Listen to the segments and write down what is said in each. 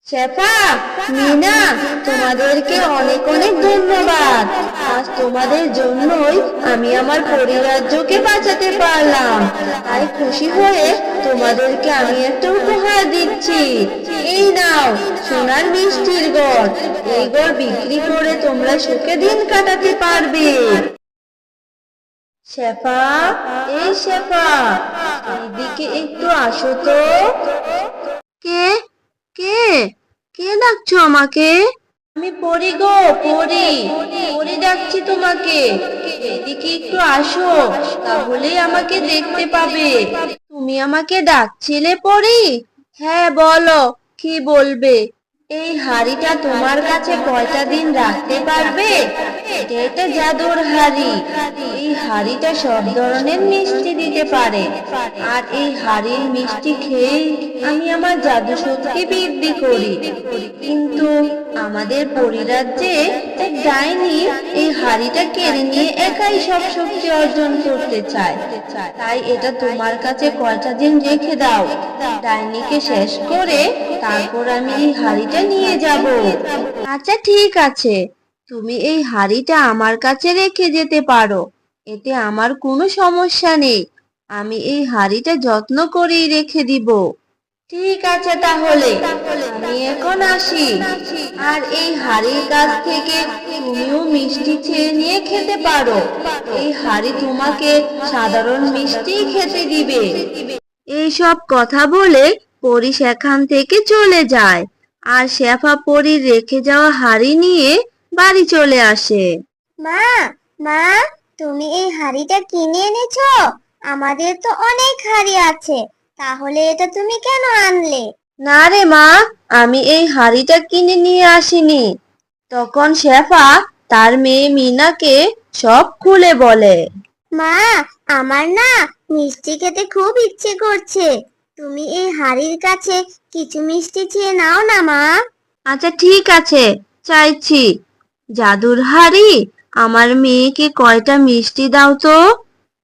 শেফা, মিনা, তোমাদেরকে অনেক অনেক ধন্যবাদ। আজ তোমাদের জন্যই আমি আমার পরিরাজ্যকে বাঁচাতে পারলাম। তাই খুশি হয়ে তোমাদেরকে আমি একটা উপহার দিচ্ছি। এই নাও, সোনার মিষ্টির গড়। এই গড় বিক্রি করে তোমরা সুখে দিন কাটাতে পারবে। শেফা, এই শেফা, এইদিকে একটু আসো তো। কে কে কে ডাকছো আমাকে? আমি পড়ি গো, পড়ি। পড়ি ডাকছি তোমাকে। এদিকে একটু আসো, তাহলেই আমাকে দেখতে পাবে। তুমি আমাকে ডাকছিলে পড়ি? হ্যাঁ, বলো, কি বলবে? এই হাড়িটা তোমার কাছে কয়টা দিন রাখতে পারবে? এটা একটা জাদুর হাড়ি। এই হাড়িটা সব ধরনের মিষ্টি দিতে পারে, আর এই হাড়ির মিষ্টি খেয়েই আমি আমার জাদু শক্তি বৃদ্ধি করি। কিন্তু আমাদের পরিরাজ্যে এক ডাইনি এই হাড়িটা কেড়ে নিয়ে একাই সব শক্তি অর্জন করতে চায়। তাই এটা তোমার কাছে কয়টা দিন রেখে দাও। ডাইনিকে শেষ করে তারপর আমি এই হাড়িটা নিয়ে যাব। আচ্ছা, ঠিক আছে, তুমি এই হাড়িটা আমার কাছে রেখে যেতে পারো। এতে আমার কোনো সমস্যা নেই। আমি এই হাড়িটা যত্ন করেই রেখে দিব। ঠিক আছে, তাহলে আমি এখন আসি। আর এই হাড়ির কাছ থেকে তুমিও মিষ্টি চেয়ে নিয়ে খেতে পারো। এই হাড়ি তোমাকে সাধারণ মিষ্টি খেতে দিবে। এই সব কথা বলে পরি সেখান থেকে চলে যায়। আর শেফা পরীর রেখে যাওয়া হাড়ি নিয়ে বাড়ি চলে আসে। মা, মা, তুমি এই হাড়িটা কিনে এনেছো? আমাদের তো অনেক হাড়ি আছে, তাহলে এটা তুমি কেন আনলে? না রে মা, আমি এই হাড়িটা কিনে নিয়ে আসিনি। তখন শেফা তার মেয়ে মিনাকে সব খুলে বলে। মা, আমার না মিষ্টি খেতে খুব ইচ্ছে করছে। তুমি এই হাড়ির কাছে কিছু মিষ্টি চেয়ে নাও না মা। আচ্ছা, ঠিক আছে, চাইছি। জাদুর হাড়ি, আমার মেয়েকে কয়টা মিষ্টি দাও তো।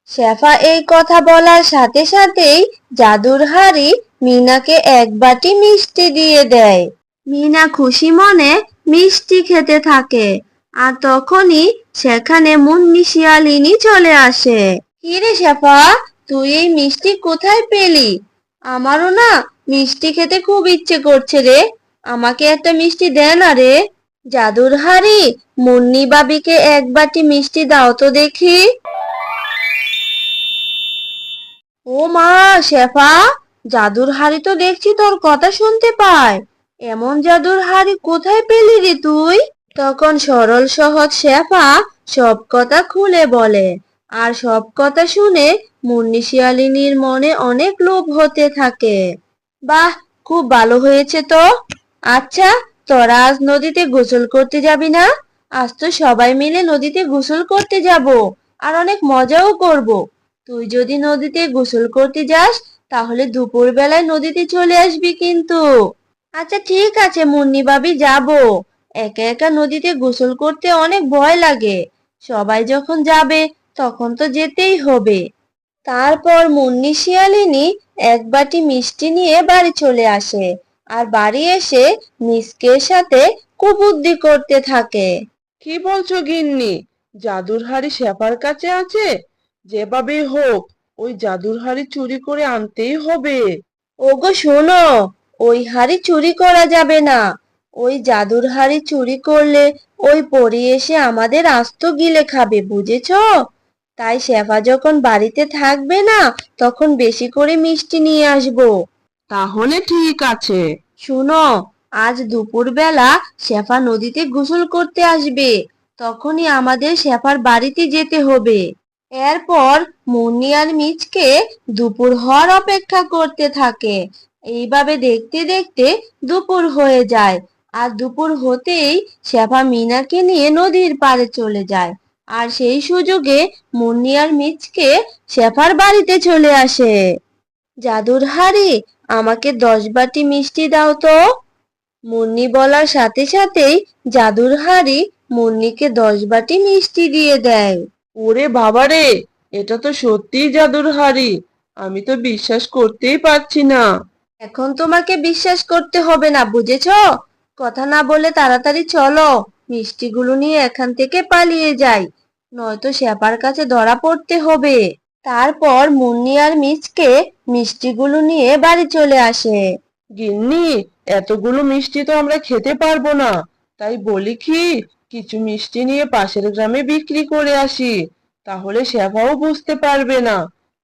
শেফা এই কথা বলার সাথে সাথেই জাদুর হাড়ি মিনাকে এক বাটি মিষ্টি দিয়ে দেয়। মিনা খুশি মনে মিষ্টি খেতে থাকে। আর তখনই সেখানে মুন্নি শিয়ালিনী চলে আসে। কিরে শেফা, তুই এই মিষ্টি কোথায় পেলি? আমারও না মিষ্টি খেতে খুব ইচ্ছে করছে রে। আমাকে একটা মিষ্টি দে না রে। জাদুর হাড়ি, মুন্নি বাবিকে এক বাটি মিষ্টি দাও তো দেখি। ও মা, শেফা, জাদুর হাড়ি তো দেখছি তোর কথা শুনতে পায়। এমন জাদুর হাড়ি কোথায় পেলি রে তুই? তখন সরল সহজ শেফা সব কথা খুলে বলে। আর সব কথা শুনে মুন্নি শিয়ালিনীর মনে অনেক লোভ হতে থাকে। বাহ, খুব ভালো হয়েছে তো। আচ্ছা, তোরা আজ নদীতে গোসল করতে যাবি না? আজ তো সবাই মিলে নদীতে গোসল করতে যাব, আর অনেক মজাও করব। তুই যদি নদীতে গোসল করতে যাস, তাহলে দুপুর বেলায় নদীতে চলে আসবি কিন্তু। আচ্ছা, ঠিক আছে মুন্নি ভাবি, যাব। একা একা নদীতে গোসল করতে অনেক ভয় লাগে। সবাই যখন যাবে তখন তো যেতেই হবে। তারপর মুন্নি শিয়ালিনী এক বাটি মিষ্টি নিয়ে বাড়ি চলে আসে। আর বাড়ি এসে মিসকের সাথে কুবুদ্ধি করতে থাকে। কি বলছো গিন্নি? জাদুর হাড়ি শেফার কাছে আছে? যেভাবেই হোক ওই জাদুর হাড়ি চুরি করে আনতেই হবে। ওগো শোনো, ওই হাড়ি চুরি করা যাবে না। ওই জাদুর হাড়ি চুরি করলে ওই পরী এসে আমাদের আস্ত গিলে খাবে, বুঝেছো? তাই শেফা যখন বাড়িতে থাকবে না, তখন বেশি করে মিষ্টি নিয়ে আসবো। তাহলে ঠিক আছে। শুনো, আজ দুপুরবেলা শেফা নদীতে গোসল করতে আসবে। তখনই আমাদের শেফার বাড়িতে যেতে হবে। এরপর মুন্নি আর মিচকে দুপুর হওয়ার অপেক্ষা করতে থাকে। এইভাবে দেখতে দেখতে দুপুর হয়ে যায়। আর দুপুর হতেই শেফা মিনাকে নিয়ে নদীর পাড়ে চলে যায়। আর সেই সুযোগে মুন্নি আর মিচকে শেফার বাড়িতে চলে আসে। জাদুর হাড়ি, আমাকে 10 বাটি মিষ্টি দাও তো। মুন্নি বলার সাথে সাথেই জাদুর হাড়ি মুন্নিকে 10 বাটি মিষ্টি দিয়ে দেয়। ওরে বাবারে, এটা তো সত্যিই জাদুর হাড়ি। আমি তো বিশ্বাস করতেই পারছি না। এখন তোমাকে বিশ্বাস করতে হবে না, বুঝেছো? কথা না বলে তাড়াতাড়ি চলো, মিষ্টিগুলো নিয়ে এখান থেকে পালিয়ে যাই, নয়তো শেফার কাছে ধরা পড়তে হবে। তারপর মুন্নি আর মিচকে মিষ্টিগুলো নিয়ে বাড়ি চলে আসে। গিন্নি, এতগুলো মিষ্টি তো আমরা খেতে পারবো না, তাই বলি কি, কিছু মিষ্টি নিয়ে পাশের গ্রামে বিক্রি করে আসি, তাহলে শেফাও বুঝতে পারবে না।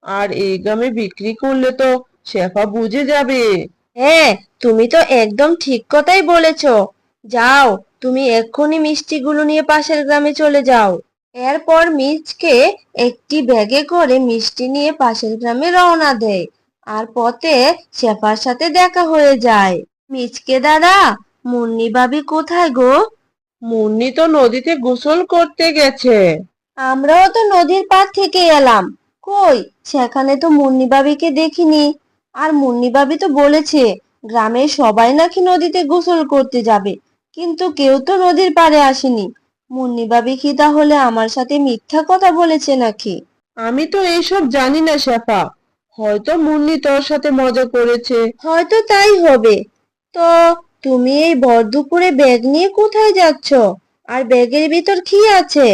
আর এই গ্রামে বিক্রি করলে তো শেফা বুঝে যাবে। হ্যাঁ, তুমি তো একদম ঠিক কথাই বলেছো। যাও, তুমি এক্ষুনি মিষ্টিগুলো নিয়ে পাশের গ্রামে চলে যাও। এরপর মিচকে একটি ব্যাগে করে মিষ্টি নিয়ে পাশের গ্রামে রওনা দেয়। আর পথে শেফার সাথে দেখা হয়ে যায়। মিচকে দাদা, মুন্নি ভাবি কোথায় গো? মুন্নি তো নদীতে গোসল করতে গেছে। আমরাও তো নদীর পাড় থেকে এলাম। কই, সেখানে তো মুন্নি ভাবিকে দেখিনি। আর মুন্নি ভাবি তো বলেছে গ্রামের সবাই নাকি নদীতে গোসল করতে যাবে, কিন্তু কেউ তো নদীর পাড়ে আসেনি। মুন্নি ভাবি কি তাহলে আমার সাথে মিথ্যা কথা বলেছে নাকি? আমি তো এইসব জানি না শেফা, হয়তো মুন্নি তোর সাথে মজা করেছে। হয়তো তাই হবে। তো তুমি এই ভর দুপুরে ব্যাগ নিয়ে কোথায় যাচ্ছ? আর ব্যাগের ভিতর কি আছে?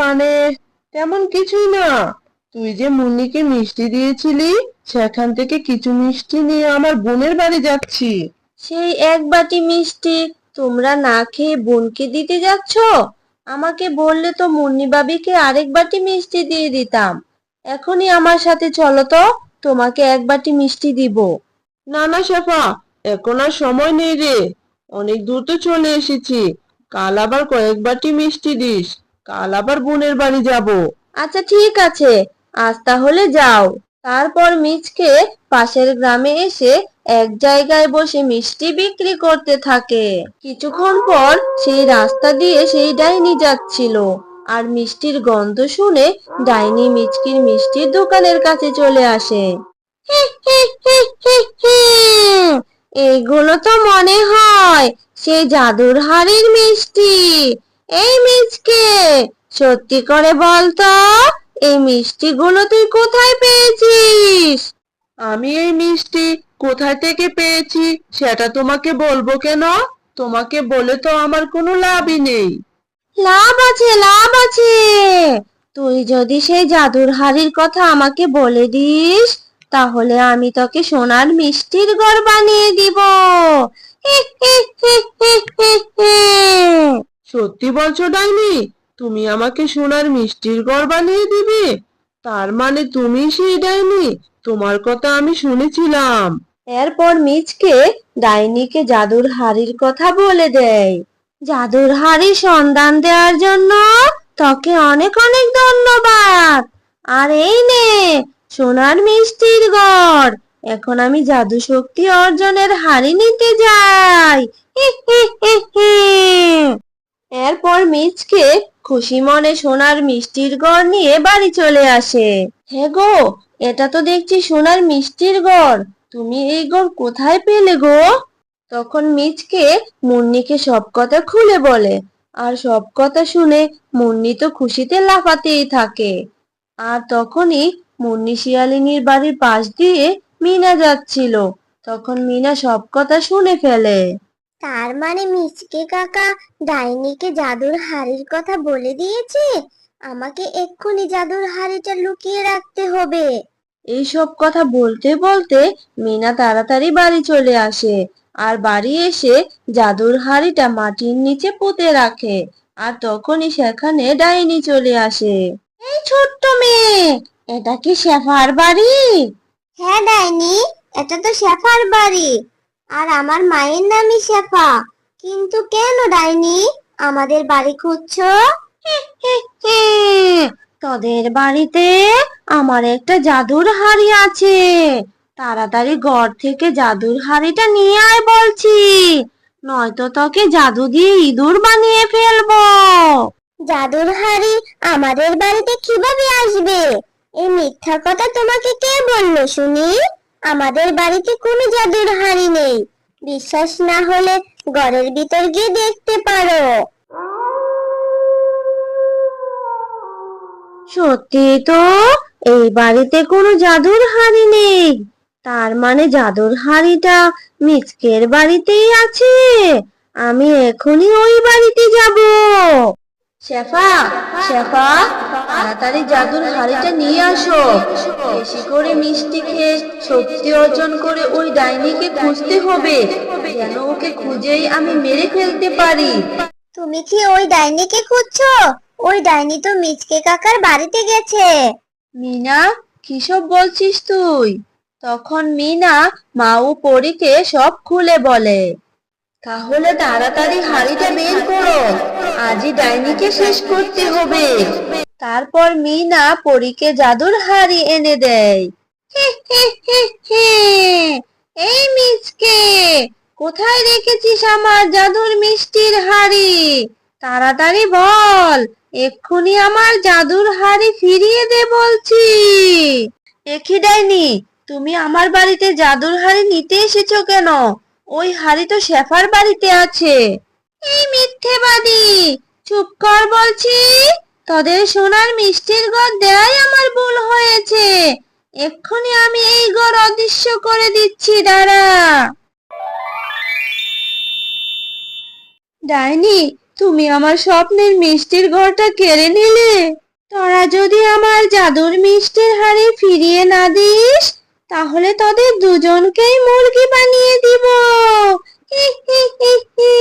মানে তেমন কিছুই না, তুই যে মুন্নিকে মিষ্টি দিয়েছিলি, সেখান থেকে কিছু মিষ্টি নিয়ে আমার বোনের বাড়ি যাচ্ছি। সেই এক বাটি মিষ্টি তোমরা না খেয়ে বোনকে দিতে যাচ্ছ? আমাকে বললে তো মুন্নি ভাবিকে আরেক বাটি মিষ্টি দিয়ে দিতাম। এখনই আমার সাথে চলো তো, তোমাকে এক বাটি মিষ্টি দিব। না না শেফা, এখন আর সময় নেই রে, অনেক দূর তো চলে এসেছি, কাল আবার কয়েক বাটি মিষ্টি দিস, কাল আবার বোনের বাড়ি যাব। আচ্ছা ঠিক আছে, আজ তাহলে যাও। তারপর মিচকে পাশের গ্রামে এসে এক জায়গায় বসে মিষ্টি বিক্রি করতে থাকে। কিছুক্ষণ পর সেই রাস্তা দিয়ে সেই ডাইনি যাচ্ছিল। আর মিষ্টির গন্ধ শুনে ডাইনি মিচকির মিষ্টির দোকানের কাছে চলে আসে। এইগুলো তো মনে হয় সেই জাদুর হাড়ির মিষ্টি। এই মিচকে, সত্যি করে বল তো, এই মিষ্টিগুলো তুই কোথায় পেয়েছিস? আমি এই মিষ্টি কোথা থেকে পেয়েছি সেটা তোমাকে বলবো কেন? তোমাকে বলে তো আমার কোনো লাভই নেই। লাভ আছে, লাভ আছে। তুই যদি সেই জাদুর হাড়ির কথা আমাকে বলে দিস, তাহলে আমি তোকে সোনার মিষ্টির ঘর বানিয়ে দিব। সত্যি বলছো ডাইনি? তুমি আমাকে সোনার মিষ্টির ঘর বানিয়ে দিবে? তার মানে তুমি সেই ডাইনি, তোমার কথা আমি শুনেছিলাম। এরপর মিচকে ডাইনিকে জাদুর হাড়ির কথা বলে দেয়। জাদুর হাড়ির সন্ধান দেওয়ার জন্য তোকে অনেক অনেক ধন্যবাদ। আর এই নে সোনার মিষ্টির ঘর। এখন আমি জাদু শক্তি অর্জনের হাড়ি নিতে যাই। এরপর মিচকে খুশি মনে সোনার মিষ্টির ঘর নিয়ে বাড়ি চলে আসে। হে গো, এটা তো দেখছি সোনার মিষ্টির ঘর। তুমি এই ঘর কোথায় পেলে গো? তখন মিচকে মুন্নিকে সব কথা খুলে বলে। আর সব কথা শুনে মুন্নি তো খুশিতে লাফাতেই থাকে। আর তখনই মুন্নি শিয়ালিনীর বাড়ির পাশ দিয়ে মিনা যাচ্ছিল। তখন মিনা সব কথা শুনে ফেলে। তার মানে মিচকে কাকা ডাইনিকে জাদুর হাড়ির কথা বলে দিয়েছে। আমাকে এক্ষুনি জাদুর হাড়িটা লুকিয়ে রাখতে হবে। এইসব কথা বলতে বলতে মিনা তাড়াতাড়ি বাড়ি চলে আসে। আর বাড়ি এসে জাদুর হাড়িটা মাটির নিচে পুঁতে রাখে। আর তখনই সেখানে ডাইনি চলে আসে। এই ছোট্ট মেয়ে, এটা কি শেফার বাড়ি? হ্যাঁ ডাইনি, এটা তো শেফার বাড়ি। আর আমার মায়ের নামই শেফা। কিন্তু কেন ডাইনি আমাদের বাড়ি খুঁজছো? তোদের বাড়িতে আমার একটা জাদুর হাড়ি আছে। তাড়াতাড়ি ঘর থেকে জাদুর হাড়িটা নিয়ে আয় বলছি, নয়তো তোকে জাদু দিয়ে ইঁদুর বানিয়ে ফেলবো। জাদুর হাড়ি আমাদের বাড়িতে কিভাবে আসবে? এই মিথ্যা কথা তোমাকে কে বললো শুনি? আমাদের বাড়িতে কোনো জাদুর হাড়ি নেই। বিশ্বাস না হলে ঘরের ভিতর গিয়ে দেখতে পারো। সত্যি তো, এই বাড়িতে কোনো জাদুর হাড়ি নেই। তার মানে জাদুর হাড়িটা মিচকের বাড়িতেই আছে। আমি এখনই ওই বাড়িতে যাব। শেফা, শেফা, তাড়াতাড়ি জাদুর হাড়িটা নিয়ে আসো। বেশি করে মিষ্টি খেয়ে শক্তি অর্জন করে ওই ডাইনিকে খুঁজতে হবে, যেন ওকে খুঁজেই আমি মেরে ফেলতে পারি। তুমি কি ওই ডাইনিকে খুঁজছো? ওই ডাইনি তো মিচকে কাকার বাড়িতে গেছে। মিনা, কিসব বলছিস তুই? তখন মিনা মা ও পরীকে সব খুলে বলে। তাহলে তাড়াতাড়ি হাড়িটা বের করো, আজই ডাইনিকে শেষ করতে হবে। তারপর মিনা পরীকে জাদুর হাড়ি এনে দেয়। হে হে হে হে, এই মিচকে, কোথায় রেখেছিস আমার জাদুর মিষ্টির হাড়ি? তাড়াতাড়ি বল, এক্ষুনি আমার জাদুর হাড়ি ফিরিয়ে দে বলছি। একি ডাইনি, তুমি আমার বাড়িতে জাদুর হাড়ি নিতে এসেছো কেন? ওই হাড়ি তো শেফার বাড়িতে আছে। এই মিথ্যেবাদী, চুপ কর বলছি। তোদের সোনার মিষ্টির ঘর দেয়াই আমার ভুল হয়েছে। এক্ষুনি আমি এই ঘর অদৃশ্য করে দিচ্ছি, দাঁড়া। ডাইনি, তুমি আমার স্বপ্নের মিষ্টির ঘরটা কেড়ে নিলে। তোরা যদি আমার জাদুর মিষ্টির হাড়ি ফিরিয়ে না দিস, তাহলে তোদের দুজনকেই মুরগি বানিয়ে দিব। হি হি হি হি।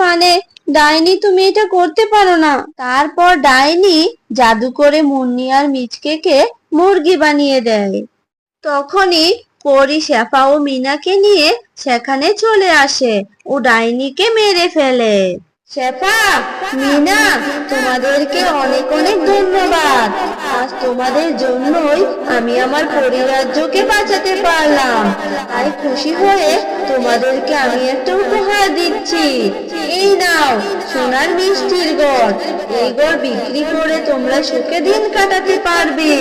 মানে ডাইনি, তুমি এটা করতে পারো না। তারপর ডাইনি জাদু করে মুন্নি আর মিচকেকে মুরগি বানিয়ে দেয়। তখনই পরী শেফা ও মিনাকে নিয়ে সেখানে চলে আসে ও ডাইনিকে মেরে ফেলে। শেফা, মিনা, তোমাদেরকে অনেক অনেক ধন্যবাদ। আজ তোমাদের জন্যই আমি আমার পরিরাজ্যকে বাঁচাতে পারলাম। তাই খুশি হয়ে তোমাদেরকে আমি একটা উপহার দিচ্ছি। এই নাও সোনার মিষ্টির ঘর। এই ঘর বিক্রি করে তোমরা সুখে দিন কাটাতে পারবে।